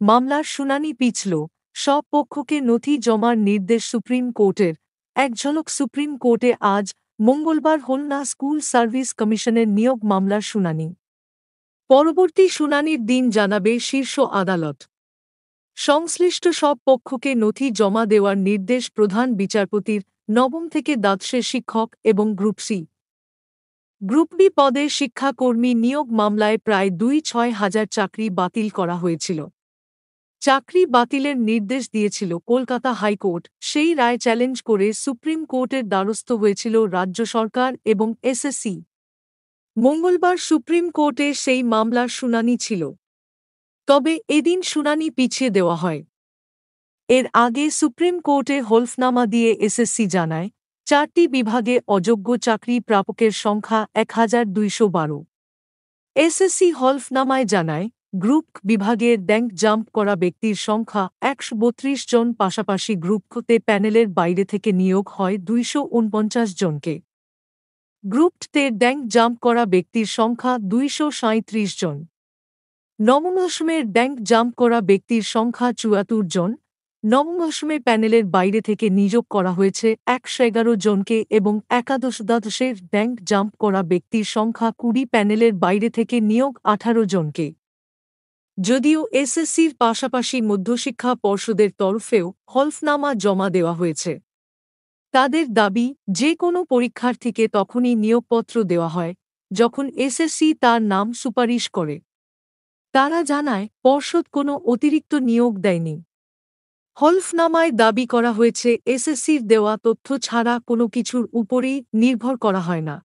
মামলার শুনানি পিছল, সব পক্ষকে নথি জমার নির্দেশ সুপ্রিম কোর্টের। এক ঝলক সুপ্রিম কোর্টে আজ মঙ্গলবার খুলনা স্কুল সার্ভিস কমিশনের নিয়োগ মামলার শুনানি। পরবর্তী শুনানির দিন জানাবে শীর্ষ আদালত। সংশ্লিষ্ট সব পক্ষকে নথি জমা দেওয়ার নির্দেশ প্রধান বিচারপতির। নবম থেকে দ্বাদশের শিক্ষক এবং গ্রুপ সি, গ্রুপ বি পদে শিক্ষাকর্মী নিয়োগ মামলায় প্রায় ২-৬ হাজার চাকরি বাতিল করা হয়েছিল। চাকরি বাতিলের নির্দেশ দিয়েছিল কলকাতা হাইকোর্ট। সেই রায় চ্যালেঞ্জ করে সুপ্রিম কোর্টের দ্বারস্থ হয়েছিল রাজ্য সরকার এবং এসএসসি। মঙ্গলবার সুপ্রিম কোর্টে সেই মামলার শুনানি ছিল, তবে এদিন শুনানি পিছিয়ে দেওয়া হয়। এর আগে সুপ্রিম কোর্টে হলফনামা দিয়ে এসএসসি জানায়, ৪টি বিভাগে অযোগ্য চাকরি প্রাপকের সংখ্যা ১,২১২। এসএসসি হলফনামায় জানায়, গ্রুপ বিভাগে র্যাঙ্ক জাম্প করা ব্যক্তির সংখ্যা ১৩২ জন, পাশাপাশি গ্রুপ তে প্যানেলের বাইরে থেকে নিয়োগ হয় ২৪৯ জনকে। গ্রুপ তে র্যাঙ্ক জাম্প করা ব্যক্তির সংখ্যা ২৩৭ জন। নবম দশমের র্যাঙ্ক জাম্প করা ব্যক্তির সংখ্যা ৭৪ জন। নবম দশমে প্যানেলের বাইরে থেকে নিয়োগ করা হয়েছে ১১১ জনকে এবং একাদশের র্যাঙ্ক জাম্প করা ব্যক্তির সংখ্যা ২০, প্যানেলের বাইরে থেকে নিয়োগ ১৮ জনকে। যদিও এসএসসির পাশাপাশি মধ্যশিক্ষা পর্ষদের তরফেও হলফনামা জমা দেওয়া হয়েছে। তাদের দাবি, যে কোনো পরীক্ষার্থীকে তখনই নিয়োগপত্র দেওয়া হয় যখন এসএসসি তার নাম সুপারিশ করে। তারা জানায়, পর্ষদ কোনো অতিরিক্ত নিয়োগ দেয়নি। হলফনামায় দাবি করা হয়েছে, এসএসসির দেওয়া তথ্য ছাড়া কোনো কিছুর উপরেই নির্ভর করা হয় না।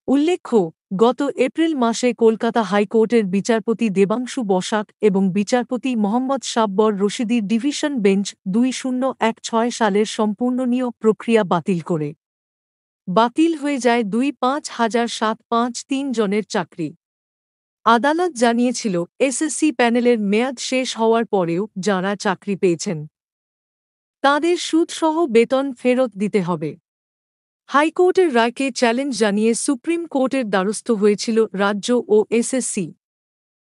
উল্লেখ্য, গত এপ্রিল মাসে কলকাতা হাইকোর্টের বিচারপতি দেবাংশু বসাক এবং বিচারপতি মোহাম্মদ সাব্বর রশিদির ডিভিশন বেঞ্চ ২০১৬ সালের সম্পূর্ণ নিয়োগ প্রক্রিয়া বাতিল হয়ে যায় ২৫,৭৫৩ জনের চাকরি। আদালত জানিয়েছিল, এসএসসি প্যানেলের মেয়াদ শেষ হওয়ার পরেও যাঁরা চাকরি পেয়েছেন তাঁদের সুদসহ বেতন ফেরত দিতে হবে। হাইকোর্টের রায়কে চ্যালেঞ্জ জানিয়ে সুপ্রিম কোর্টের দ্বারস্থ হয়েছিল রাজ্য ও এসএসসি।